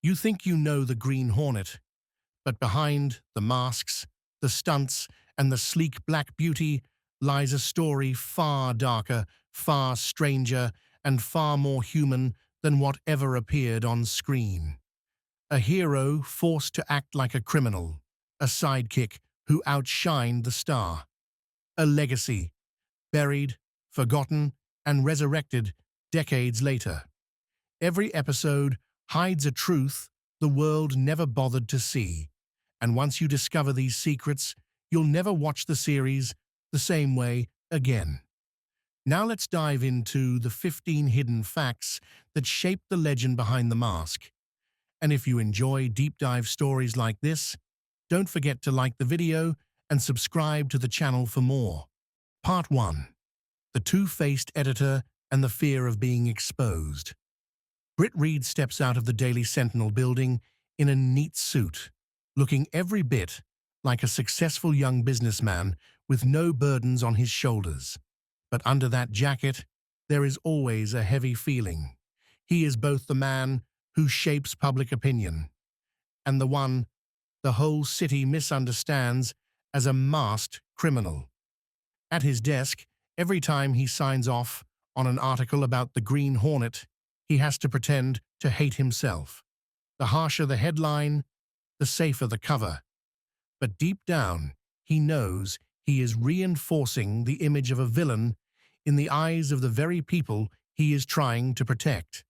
You think you know the Green Hornet, but behind the masks, the stunts, and the sleek black beauty lies a story far darker, far stranger, and far more human than what ever appeared on screen. A hero forced to act like a criminal, a sidekick who outshined the star, a legacy buried, forgotten, and resurrected decades later. Every episode hides a truth the world never bothered to see, and once you discover these secrets, you'll never watch the series the same way again. Now let's dive into the 15 hidden facts that shape the legend behind the mask. And if you enjoy deep dive stories like this, don't forget to like the video and subscribe to the channel for more. Part 1. The Two-Faced Editor and the Fear of Being Exposed. Britt Reed steps out of the Daily Sentinel building in a neat suit, looking every bit like a successful young businessman with no burdens on his shoulders. But under that jacket, there is always a heavy feeling. He is both the man who shapes public opinion and the one the whole city misunderstands as a masked criminal. At his desk, every time he signs off on an article about the Green Hornet, he has to pretend to hate himself. The harsher the headline, the safer the cover. But deep down, he knows he is reinforcing the image of a villain in the eyes of the very people he is trying to protect.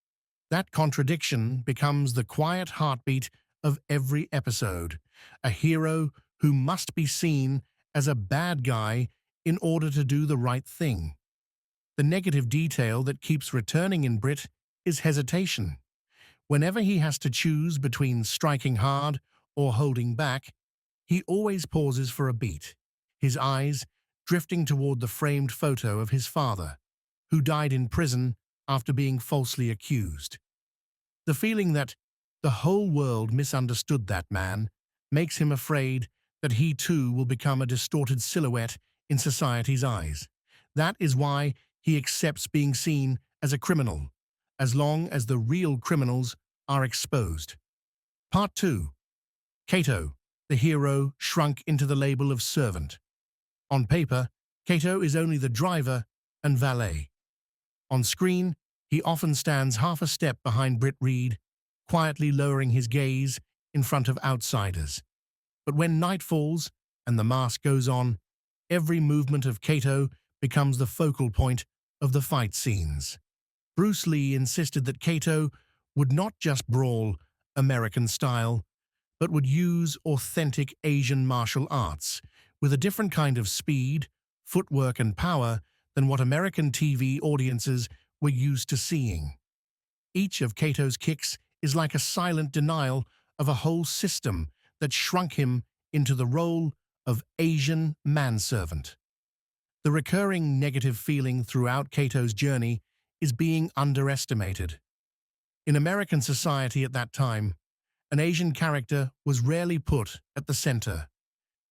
That contradiction becomes the quiet heartbeat of every episode, a hero who must be seen as a bad guy in order to do the right thing. The negative detail that keeps returning in Britt is hesitation. Whenever he has to choose between striking hard or holding back, he always pauses for a beat, his eyes drifting toward the framed photo of his father, who died in prison after being falsely accused. The feeling that the whole world misunderstood that man makes him afraid that he too will become a distorted silhouette in society's eyes. That is why he accepts being seen as a criminal, as long as the real criminals are exposed. Part 2. Kato, the hero shrunk into the label of servant. On paper, Kato is only the driver and valet. On screen, he often stands half a step behind Britt Reed, quietly lowering his gaze in front of outsiders. But when night falls and the mask goes on, every movement of Kato becomes the focal point of the fight scenes. Bruce Lee insisted that Kato would not just brawl American style, but would use authentic Asian martial arts with a different kind of speed, footwork, and power than what American TV audiences were used to seeing. Each of Kato's kicks is like a silent denial of a whole system that shrunk him into the role of Asian manservant. The recurring negative feeling throughout Kato's journey is being underestimated. In American society at that time, an Asian character was rarely put at the center.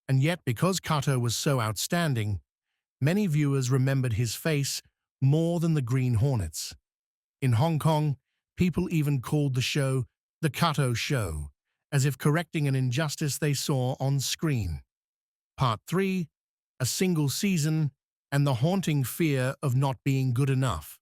And yet, because Kato was so outstanding, many viewers remembered his face more than the Green Hornets. In Hong Kong, people even called the show the Kato Show, as if correcting an injustice they saw on screen. Part 3, a single season, and the haunting fear of not being good enough.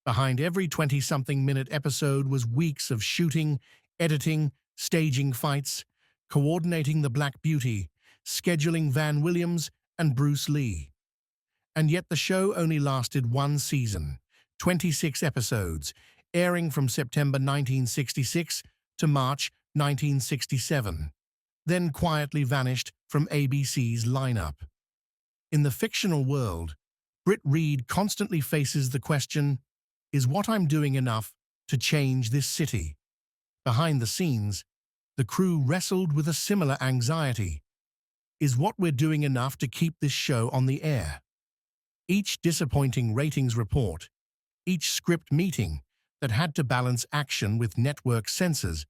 Behind every 20-something-minute episode was weeks of shooting, editing, staging fights, coordinating the Black Beauty, scheduling Van Williams and Bruce Lee. And yet the show only lasted one season, 26 episodes, airing from September 1966 to March 1967, then quietly vanished from ABC's lineup. In the fictional world, Britt Reed constantly faces the question, is what I'm doing enough to change this city? Behind the scenes, the crew wrestled with a similar anxiety. Is what we're doing enough to keep this show on the air? Each disappointing ratings report, each script meeting that had to balance action with network censors,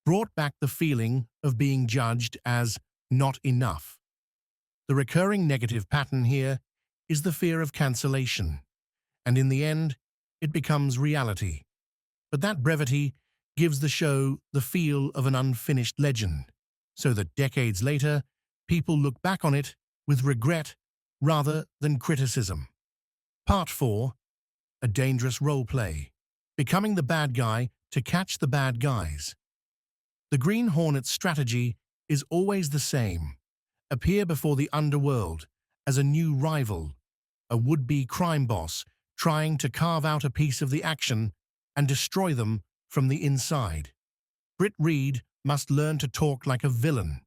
brought back the feeling of being judged as not enough. The recurring negative pattern here is the fear of cancellation, and in the end, it becomes reality. But that brevity gives the show the feel of an unfinished legend, so that decades later, people look back on it with regret rather than criticism. Part 4. A dangerous role play. Becoming the bad guy to catch the bad guys. The Green Hornet's strategy is always the same. Appear before the underworld as a new rival, a would-be crime boss trying to carve out a piece of the action and destroy them from the inside. Britt Reed must learn to talk like a villain,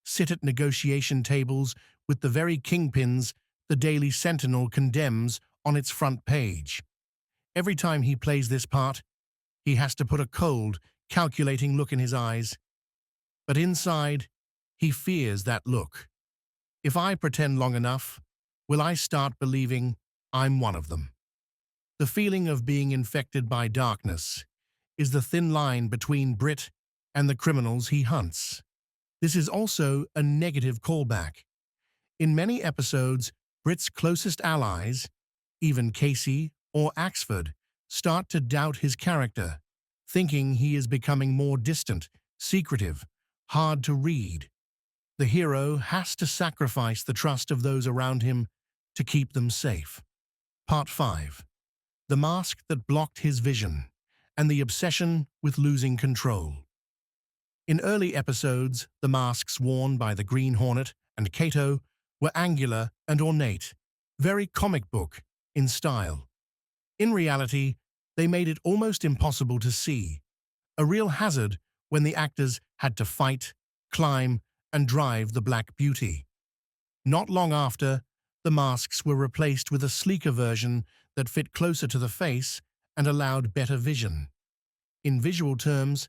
sit at negotiation tables with the very kingpins the Daily Sentinel condemns on its front page. Every time he plays this part, he has to put a cold, calculating look in his eyes. But inside, he fears that look. If I pretend long enough, will I start believing I'm one of them? The feeling of being infected by darkness is the thin line between Britt and the criminals he hunts. This is also a negative callback. In many episodes, Britt's closest allies, even Casey or Axford, start to doubt his character, thinking he is becoming more distant, secretive, hard to read. The hero has to sacrifice the trust of those around him to keep them safe. Part 5. The mask that blocked his vision, and the obsession with losing control. In early episodes, the masks worn by the Green Hornet and Kato were angular and ornate, very comic book in style. In reality, they made it almost impossible to see, a real hazard when the actors had to fight, climb, and drive the Black Beauty. Not long after, the masks were replaced with a sleeker version that fit closer to the face and allowed better vision. In visual terms,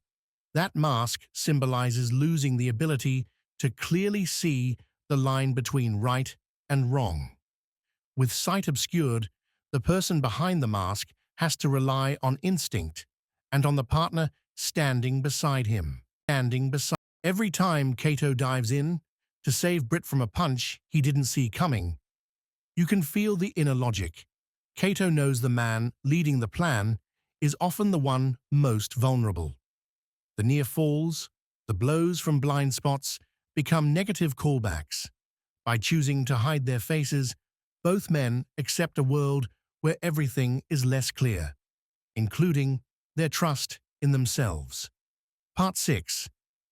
that mask symbolizes losing the ability to clearly see the line between right and wrong. With sight obscured, the person behind the mask has to rely on instinct and on the partner standing beside him. Every time Kato dives in to save Britt from a punch he didn't see coming, you can feel the inner logic. Kato knows the man leading the plan is often the one most vulnerable. The near falls, the blows from blind spots become negative callbacks. By choosing to hide their faces, both men accept a world where everything is less clear, including their trust in themselves. Part 6.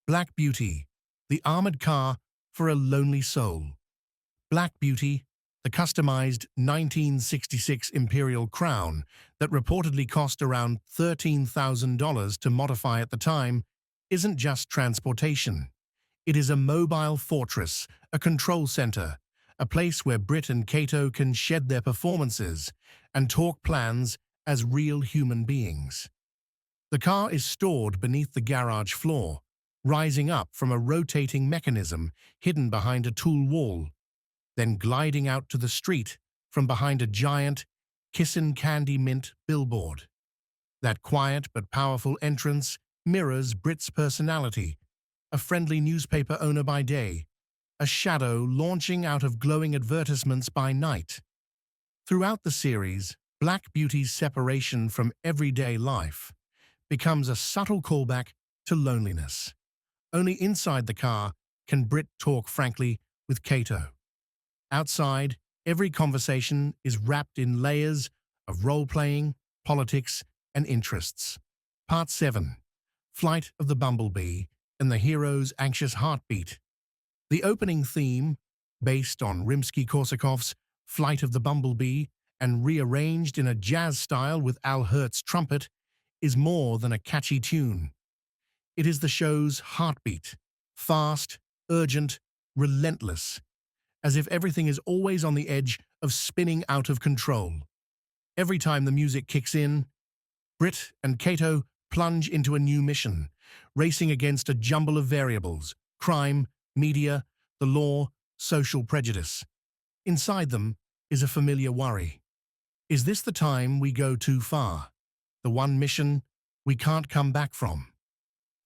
Black Beauty, the armored car for a lonely soul. Black Beauty, the customized 1966 Imperial Crown that reportedly cost around $13,000 to modify at the time, isn't just transportation. It is a mobile fortress, a control center, a place where Britt and Kato can shed their performances and talk plans as real human beings. The car is stored beneath the garage floor, rising up from a rotating mechanism hidden behind a tool wall, then gliding out to the street from behind a giant Kissin' Candy Mint billboard. That quiet but powerful entrance mirrors Britt's personality, a friendly newspaper owner by day, a shadow launching out of glowing advertisements by night. Throughout the series, Black Beauty's separation from everyday life becomes a subtle callback to loneliness. Only inside the car can Britt talk frankly with Kato. Outside, every conversation is wrapped in layers of role-playing, politics, and interests. Part 7. Flight of the Bumblebee and the Hero's Anxious Heartbeat. The opening theme, based on Rimsky-Korsakov's Flight of the Bumblebee and rearranged in a jazz style with Al Hirt's trumpet, is more than a catchy tune. It is the show's heartbeat, fast, urgent, relentless, as if everything is always on the edge of spinning out of control. Every time the music kicks in, Britt and Kato plunge into a new mission, racing against a jumble of variables: crime, media, the law, social prejudice. Inside them is a familiar worry. Is this the time we go too far? The one mission we can't come back from?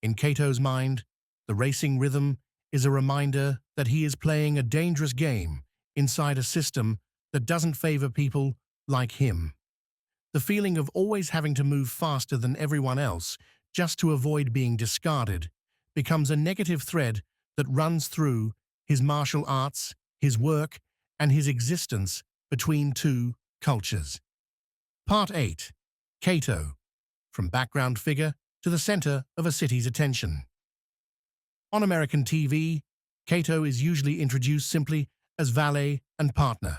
In Kato's mind, the racing rhythm is a reminder that he is playing a dangerous game inside a system that doesn't favor people like him. The feeling of always having to move faster than everyone else just to avoid being discarded, becomes a negative thread that runs through his martial arts, his work, and his existence between two cultures. Part 8. Kato, from background figure to the center of a city's attention. On American TV, Kato is usually introduced simply as valet and partner.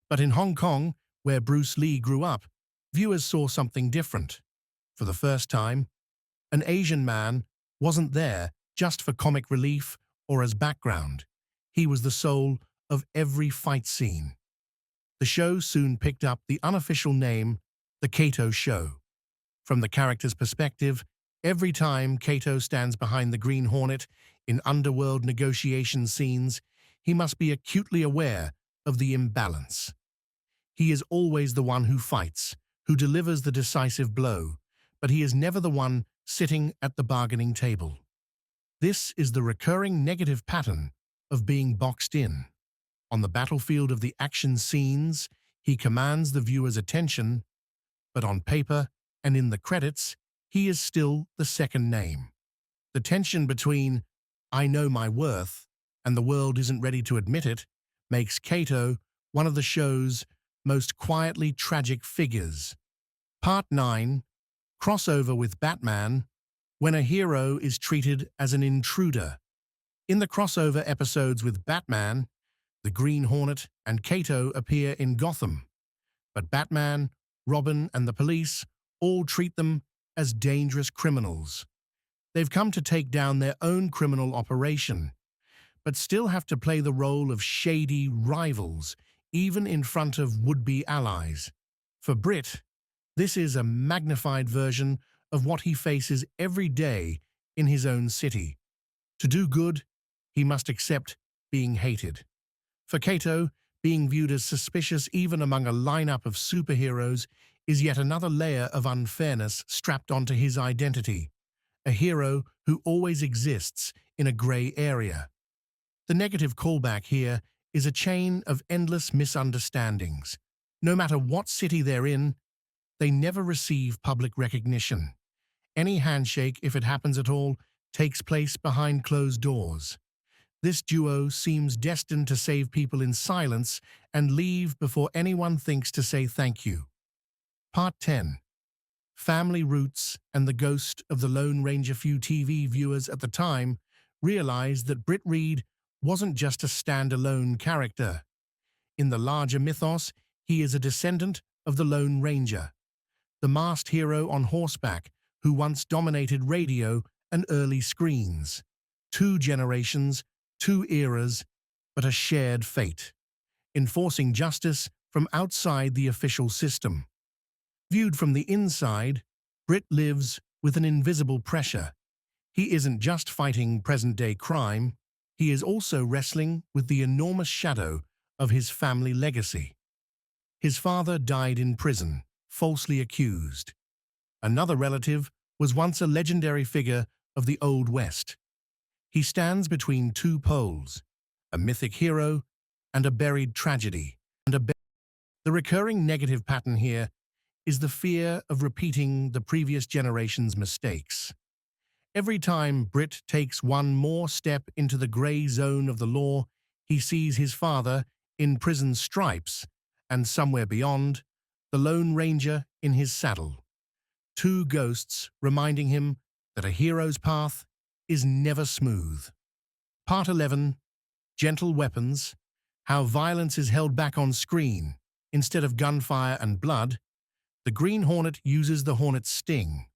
But in Hong Kong, where Bruce Lee grew up, viewers saw something different. For the first time, an Asian man wasn't there just for comic relief or as background. He was the soul of every fight scene. The show soon picked up the unofficial name, The Kato Show. From the character's perspective, every time Kato stands behind the Green Hornet in underworld negotiation scenes, he must be acutely aware of the imbalance. He is always the one who fights, who delivers the decisive blow, but he is never the one sitting at the bargaining table. This is the recurring negative pattern of being boxed in. On the battlefield of the action scenes, he commands the viewer's attention, but on paper and in the credits, he is still the second name. The tension between "I know my worth" and "the world isn't ready to admit it" makes Kato one of the show's most quietly tragic figures. Part 9. Crossover with Batman, when a hero is treated as an intruder. In the crossover episodes with Batman, the Green Hornet and Kato appear in Gotham, but Batman, Robin, and the police all treat them as dangerous criminals. They've come to take down their own criminal operation, but still have to play the role of shady rivals, even in front of would-be allies. For Britt, this is a magnified version of what he faces every day in his own city. To do good, he must accept being hated. For Kato, being viewed as suspicious even among a lineup of superheroes is yet another layer of unfairness strapped onto his identity, a hero who always exists in a grey area. The negative callback here is a chain of endless misunderstandings. No matter what city they're in, they never receive public recognition. Any handshake, if it happens at all, takes place behind closed doors. This duo seems destined to save people in silence and leave before anyone thinks to say thank you. Part 10. Family roots and the ghost of the Lone Ranger. Few TV viewers at the time realized that Britt Reed wasn't just a standalone character. In the larger mythos, he is a descendant of the Lone Ranger, the masked hero on horseback who once dominated radio and early screens. Two generations, two eras, but a shared fate, enforcing justice from outside the official system. Viewed from the inside, Britt lives with an invisible pressure. He isn't just fighting present-day crime, he is also wrestling with the enormous shadow of his family legacy. His father died in prison, falsely accused. Another relative was once a legendary figure of the Old West. He stands between two poles, a mythic hero and a buried tragedy. The recurring negative pattern here is the fear of repeating the previous generation's mistakes. Every time Britt takes one more step into the grey zone of the law, he sees his father in prison stripes, and somewhere beyond, the Lone Ranger in his saddle. Two ghosts reminding him that a hero's path is never smooth. Part 11. Gentle weapons. How violence is held back on screen. Instead of gunfire and blood, the Green Hornet uses the Hornet's sting,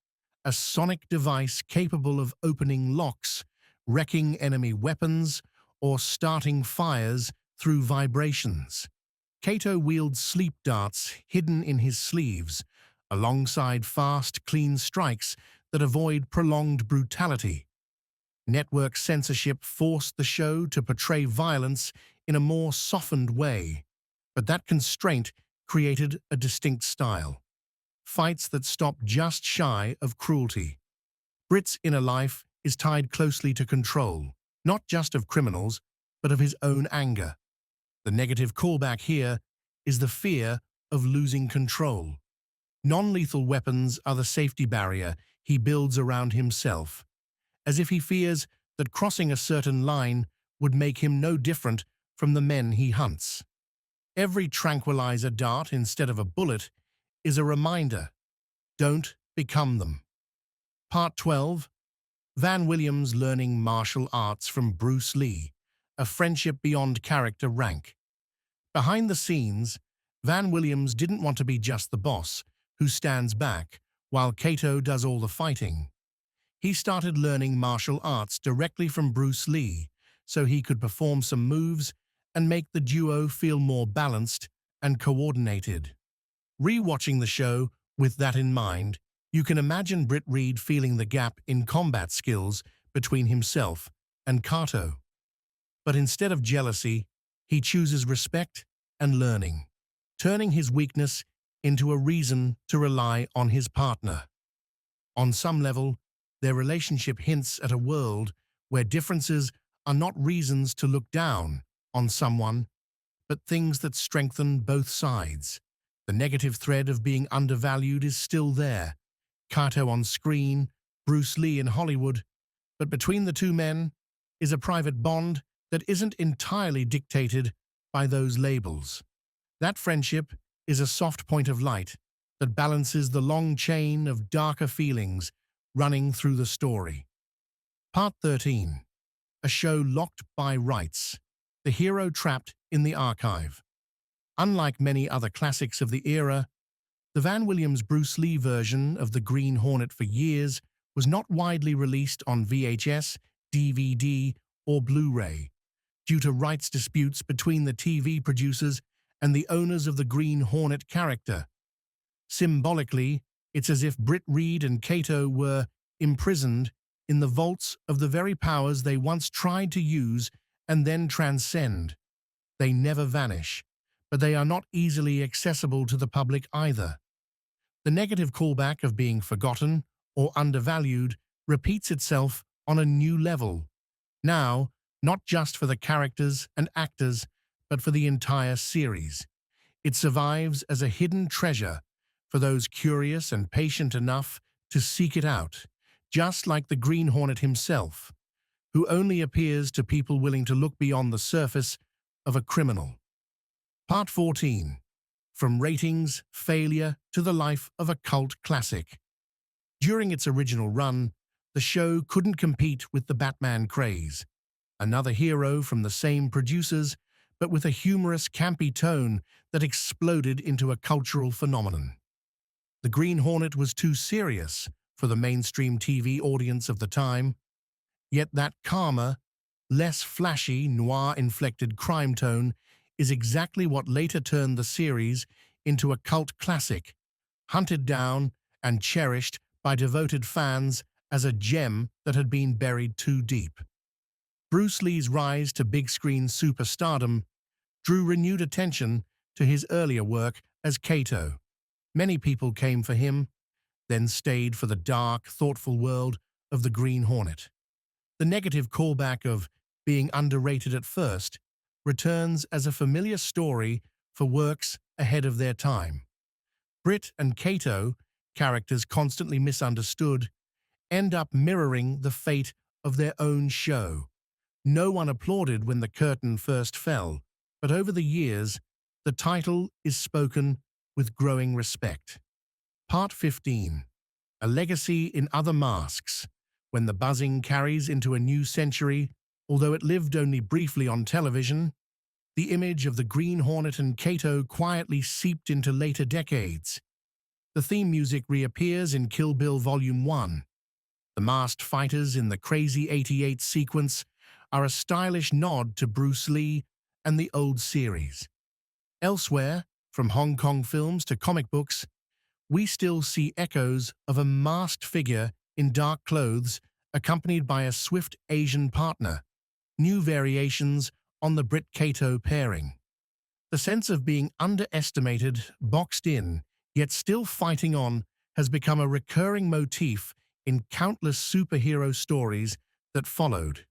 a sonic device capable of opening locks, wrecking enemy weapons, or starting fires through vibrations. Kato wields sleep darts hidden in his sleeves, alongside fast, clean strikes that avoid prolonged brutality. Network censorship forced the show to portray violence in a more softened way, but that constraint created a distinct style. Fights that stop just shy of cruelty. Britt's inner life is tied closely to control, not just of criminals, but of his own anger. The negative callback here is the fear of losing control. Non-lethal weapons are the safety barrier he builds around himself, as if he fears that crossing a certain line would make him no different from the men he hunts. Every tranquilizer dart instead of a bullet is a reminder: don't become them. Part 12. Van Williams learning martial arts from Bruce Lee, a friendship beyond character rank. Behind the scenes, Van Williams didn't want to be just the boss who stands back while Kato does all the fighting. He started learning martial arts directly from Bruce Lee so he could perform some moves and make the duo feel more balanced and coordinated. Re-watching the show with that in mind, you can imagine Britt Reed feeling the gap in combat skills between himself and Kato. But instead of jealousy, he chooses respect and learning, turning his weakness into a reason to rely on his partner. On some level, their relationship hints at a world where differences are not reasons to look down on someone, but things that strengthen both sides. The negative thread of being undervalued is still there. Kato on screen, Bruce Lee in Hollywood, but between the two men is a private bond that isn't entirely dictated by those labels. That friendship is a soft point of light that balances the long chain of darker feelings running through the story. Part 13. A show locked by rights. The hero trapped in the archive. Unlike many other classics of the era, the Van Williams Bruce Lee version of the Green Hornet for years was not widely released on VHS, DVD, or Blu-ray, due to rights disputes between the TV producers and the owners of the Green Hornet character. Symbolically, it's as if Britt Reed and Kato were imprisoned in the vaults of the very powers they once tried to use and then transcend. They never vanish, but they are not easily accessible to the public either. The negative callback of being forgotten or undervalued repeats itself on a new level. Now, not just for the characters and actors, but for the entire series. It survives as a hidden treasure for those curious and patient enough to seek it out, just like the Green Hornet himself, who only appears to people willing to look beyond the surface of a criminal. Part 14. From ratings failure to the life of a cult classic. During its original run, the show couldn't compete with the Batman craze. Another hero from the same producers, but with a humorous, campy tone that exploded into a cultural phenomenon. The Green Hornet was too serious for the mainstream TV audience of the time, yet that calmer, less flashy, noir-inflected crime tone is exactly what later turned the series into a cult classic, hunted down and cherished by devoted fans as a gem that had been buried too deep. Bruce Lee's rise to big-screen superstardom drew renewed attention to his earlier work as Kato. Many people came for him, then stayed for the dark, thoughtful world of the Green Hornet. The negative callback of being underrated at first returns as a familiar story for works ahead of their time. Britt and Kato, characters constantly misunderstood, end up mirroring the fate of their own show. No one applauded when the curtain first fell, but over the years, the title is spoken with growing respect. Part 15. A legacy in other masks. When the buzzing carries into a new century, although it lived only briefly on television, the image of the Green Hornet and Kato quietly seeped into later decades. The theme music reappears in Kill Bill Volume 1. The masked fighters in the Crazy 88 sequence are a stylish nod to Bruce Lee and the old series. Elsewhere, from Hong Kong films to comic books, we still see echoes of a masked figure in dark clothes accompanied by a swift Asian partner, new variations on the Britt-Kato pairing. The sense of being underestimated, boxed in, yet still fighting on has become a recurring motif in countless superhero stories that followed.